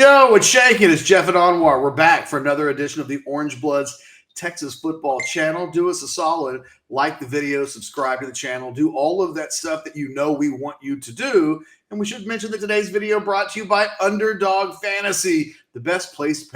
Yo, what's shaking? It's Geoff and Anwar. We're back for another edition of the Orange Bloods Texas Football Channel. Do us a solid, like the video, subscribe to the channel, do all of that stuff that you know we want you to do. And we should mention that today's video brought to you by Underdog Fantasy, the best place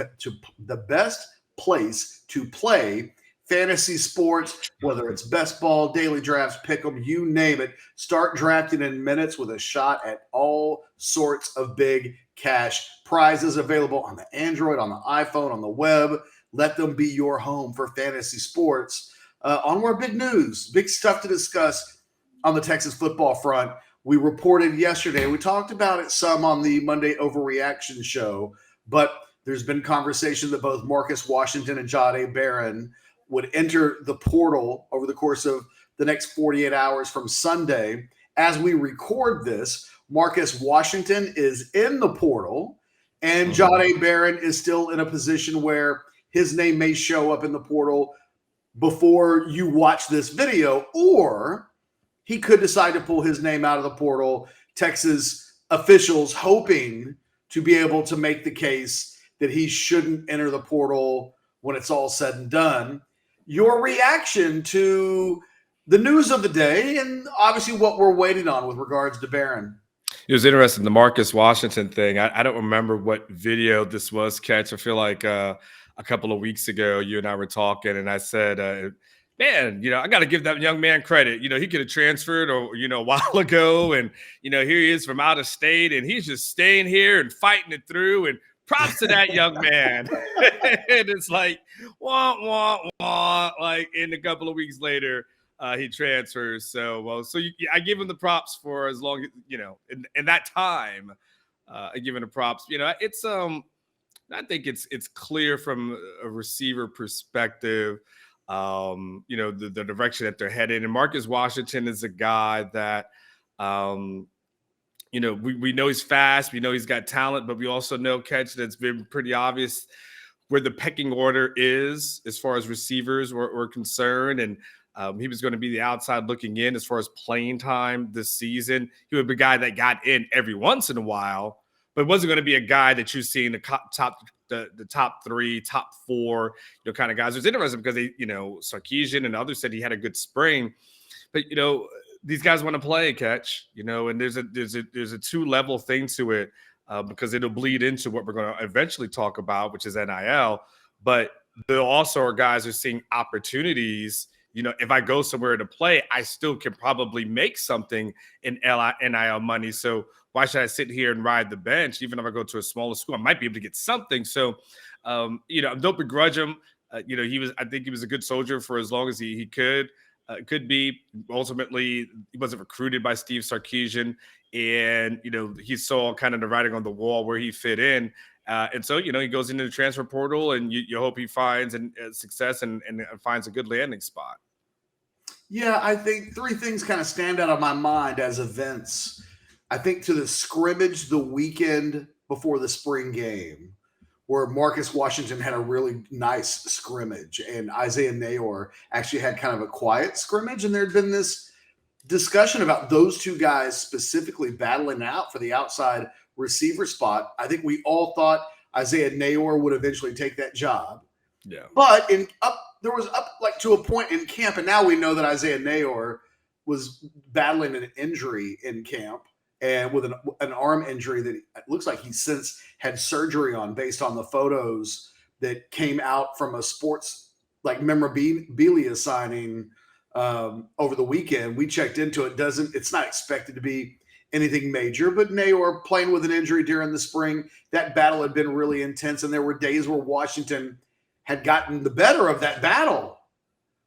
to play fantasy sports, whether it's best ball, daily drafts, pick 'em, you name it. Start drafting in minutes with a shot at all sorts of big cash prizes available on the Android, on the iPhone, on the web. Let them be your home for fantasy sports. On more big news, big stuff to discuss on the Texas football front. We reported yesterday, we talked about it some on the Monday Overreaction show, but there's been conversation that both Marcus Washington and Jahdae Barron would enter the portal over the course of the next 48 hours from Sunday. As we record this, Marcus Washington is in the portal, and Jahdae Barron is still in a position where his name may show up in the portal before you watch this video, or he could decide to pull his name out of the portal. Texas officials hoping to be able to make the case that he shouldn't enter the portal when it's all said and done. Your reaction to the news of the day and obviously what we're waiting on with regards to Barron. It was interesting, the Marcus Washington thing. I don't remember what video this was, Ketch. I feel like a couple of weeks ago, you and I were talking, and I said, man, I got to give that young man credit. He could have transferred or, a while ago, and, here he is from out of state, and he's just staying here and fighting it through, and props to that young man. And it's like, wah, wah, wah. Like, in a couple of weeks later, he transfers. So I give him the props for as long as, in that time, I give him the props. It's, I think it's clear from a receiver perspective, the direction that they're headed. And Marcus Washington is a guy that, we know he's fast. We know he's got talent, but we also know, Ketch, that's been pretty obvious where the pecking order is as far as receivers were concerned. And he was going to be the outside looking in as far as playing time this season. He would be a guy that got in every once in a while, but wasn't going to be a guy that you see in the top three, top four, kind of guys. It was interesting because Sarkisian and others said he had a good spring, but these guys want to play, Catch, and there's a two-level thing to it because it'll bleed into what we're going to eventually talk about, which is NIL. But there also are guys who are seeing opportunities. If I go somewhere to play, I still can probably make something in NIL money. So why should I sit here and ride the bench? Even if I go to a smaller school, I might be able to get something. So, don't begrudge him. I think he was a good soldier for as long as he could. Could be. Ultimately, he wasn't recruited by Steve Sarkisian, and he saw kind of the writing on the wall where he fit in, and so he goes into the transfer portal, and you hope he finds success and finds a good landing spot. Yeah, I think three things kind of stand out of my mind as events. I think to the scrimmage the weekend before the spring game, where Marcus Washington had a really nice scrimmage and Isaiah Nayor actually had kind of a quiet scrimmage. And there had been this discussion about those two guys specifically battling out for the outside receiver spot. I think we all thought Isaiah Nayor would eventually take that job. Yeah. But there was to a point in camp, and now we know that Isaiah Nayor was battling an injury in camp, and with an arm injury that it looks like he since had surgery on based on the photos that came out from a sports memorabilia signing over the weekend. We checked into it. It's not expected to be anything major, but Nayor playing with an injury during the spring, that battle had been really intense. And there were days where Washington had gotten the better of that battle.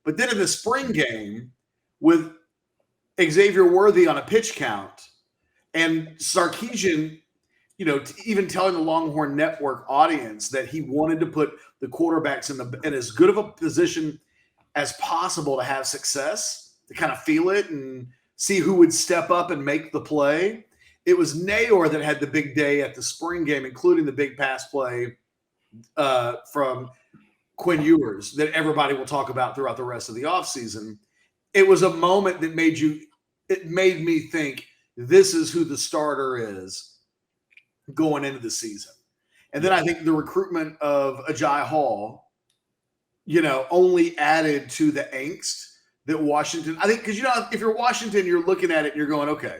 But then in the spring game with Xavier Worthy on a pitch count, and Sarkisian, even telling the Longhorn Network audience that he wanted to put the quarterbacks in as good of a position as possible to have success, to kind of feel it and see who would step up and make the play. It was Nayor that had the big day at the spring game, including the big pass play from Quinn Ewers that everybody will talk about throughout the rest of the offseason. It was a moment that made me think, this is who the starter is going into the season. And then I think the recruitment of Ajay Hall, only added to the angst that Washington, I think, because, if you're Washington, you're looking at it and you're going, okay,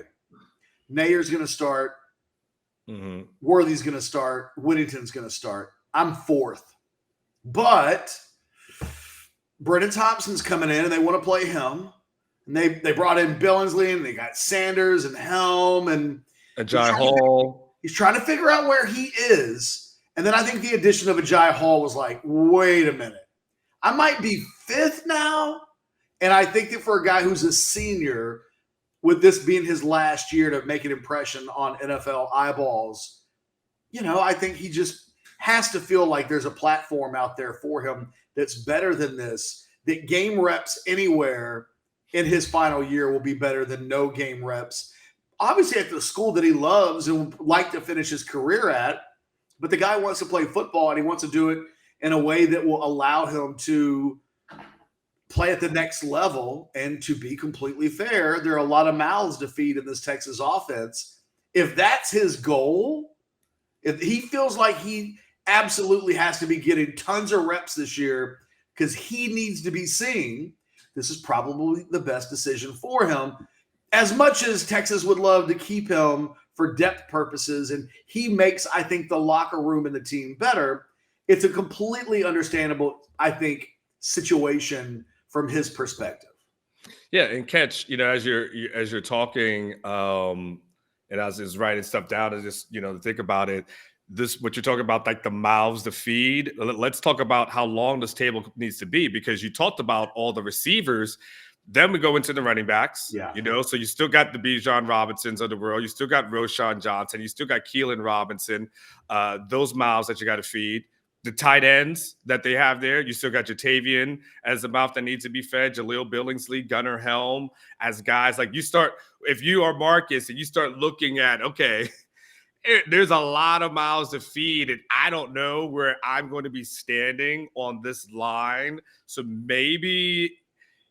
Nayer's going to start. Mm-hmm. Worthy's going to start. Whittington's going to start. I'm fourth. But Brennan Thompson's coming in and they want to play him. And they brought in Billingsley and they got Sanders and Helm and Ajay Hall. He's trying to figure out where he is. And then I think the addition of Ajay Hall was like, wait a minute. I might be fifth now. And I think that for a guy who's a senior, with this being his last year to make an impression on NFL eyeballs, I think he just has to feel like there's a platform out there for him that's better than this, that game reps anywhere in his final year will be better than no game reps. Obviously at the school that he loves and would like to finish his career at, but the guy wants to play football and he wants to do it in a way that will allow him to play at the next level. And to be completely fair, there are a lot of mouths to feed in this Texas offense. If that's his goal, if he feels like he absolutely has to be getting tons of reps this year because he needs to be seen, this is probably the best decision for him. As much as Texas would love to keep him for depth purposes, and he makes, I think, the locker room and the team better, it's a completely understandable, I think, situation from his perspective. Yeah, and Ketch, as you're talking, and as is writing stuff down, and just to think about it, what you're talking about, like the mouths to feed. Let's talk about how long this table needs to be, because you talked about all the receivers. Then we go into the running backs. Yeah. So you still got the Bijan Robinsons of the world. You still got Roshan Johnson. You still got Keelan Robinson. Those mouths that you got to feed. The tight ends that they have there, you still got Jatavian as the mouth that needs to be fed, Jaleel Billingsley, Gunnar Helm as guys. Like if you are Marcus and you start looking at, okay, there's a lot of mouths to feed, and I don't know where I'm going to be standing on this line. So maybe,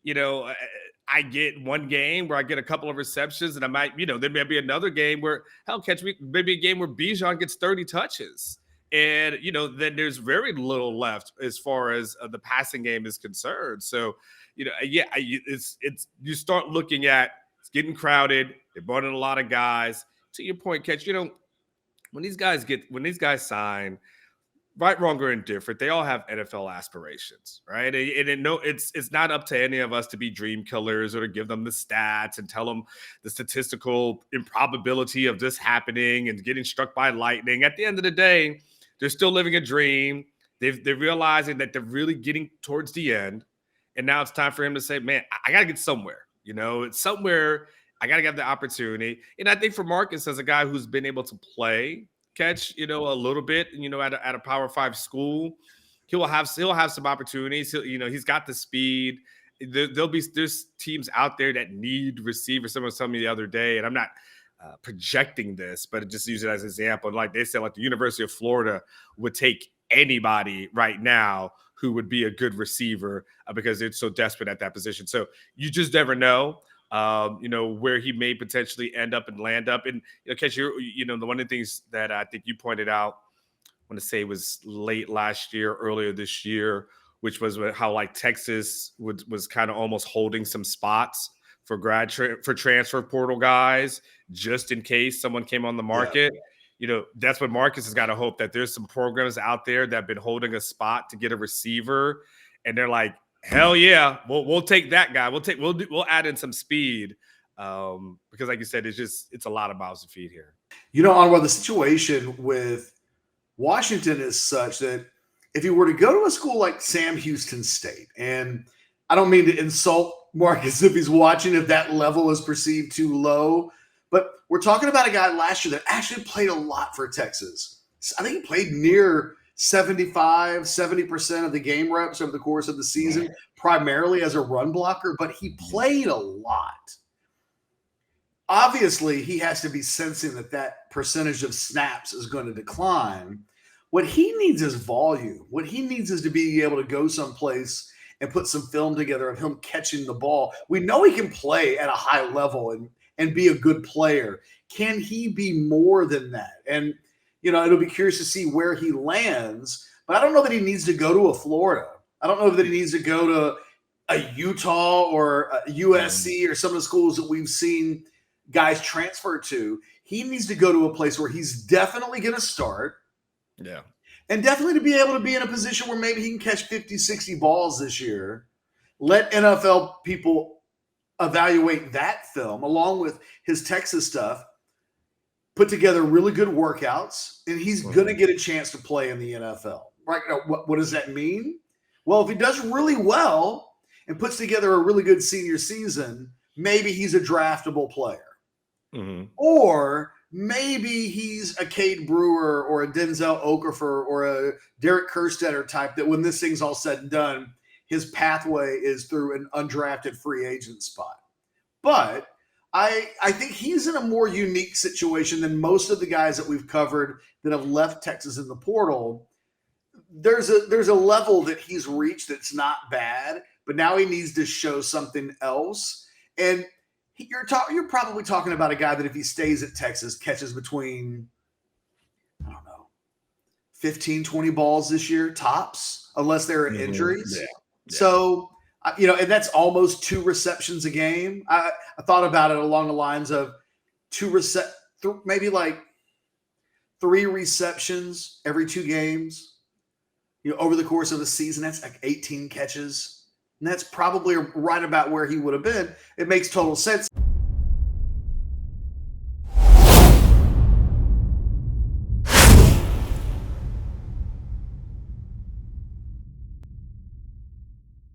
I get one game where I get a couple of receptions, and I might, there may be another game where, maybe a game where Bijan gets 30 touches. And, then there's very little left as far as the passing game is concerned. So, it's you start looking at, it's getting crowded. They brought in a lot of guys. To your point, Ketch, when these guys sign, right, wrong, or indifferent, they all have NFL aspirations, right? And it's not up to any of us to be dream killers or to give them the stats and tell them the statistical improbability of this happening and getting struck by lightning. At the end of the day, they're still living a dream. They're realizing that they're really getting towards the end. And now it's time for him to say, man, I got to get somewhere. It's somewhere I got to get the opportunity. And I think for Marcus, as a guy who's been able to play catch, a little bit, at a Power 5 school, he'll have some opportunities. He's got the speed. There's teams out there that need receivers. Someone was telling me the other day, and I'm not projecting this, but just use it as an example. Like they said, like the University of Florida would take anybody right now who would be a good receiver because they're so desperate at that position. So you just never know, where he may potentially end up and land up. And Ketch, the one of the things that I think you pointed out, I want to say it was late last year, earlier this year, which was how like Texas was kind of almost holding some spots for for transfer portal guys, just in case someone came on the market. Yeah. That's what Marcus has got to hope, that there's some programs out there that have been holding a spot to get a receiver, and they're like, hell yeah, we'll take that guy. We'll add in some speed, because like you said, it's a lot of mouths to feed here. Anwar, the situation with Washington is such that if you were to go to a school like Sam Houston State, and I don't mean to insult Marcus if he's watching, if that level is perceived too low, but we're talking about a guy last year that actually played a lot for Texas. I think he played near 70% of the game reps over the course of the season, primarily as a run blocker, but he played a lot. Obviously, he has to be sensing that percentage of snaps is going to decline. What he needs is volume. What he needs is to be able to go someplace and put some film together of him catching the ball. We know he can play at a high level and be a good player. Can he be more than that? And, It'll be curious to see where he lands. But I don't know that he needs to go to a Florida. I don't know that he needs to go to a Utah or a USC or some of the schools that we've seen guys transfer to. He needs to go to a place where he's definitely going to start. Yeah. And definitely to be able to be in a position where maybe he can catch 50, 60 balls this year. Let NFL people evaluate that film along with his Texas stuff, put together really good workouts, and he's going to get a chance to play in the NFL. Right now, what does that mean? Well, if he does really well and puts together a really good senior season, maybe he's a draftable player. Or maybe he's a Cade Brewer or a Denzel Okafor or a Derek Kerstetter type that when this thing's all said and done, his pathway is through an undrafted free agent spot. But I think he's in a more unique situation than most of the guys that we've covered that have left Texas in the portal. There's a level that he's reached that's not bad, but now he needs to show something else. And you're probably talking about a guy that if he stays at Texas catches between, I don't know, 15, 20 balls this year, tops, unless there are injuries. Yeah. So, and that's almost 2 receptions a game. I thought about it along the lines of maybe like 3 receptions every 2 games. Over the course of a season, that's like 18 catches. And that's probably right about where he would have been. It makes total sense.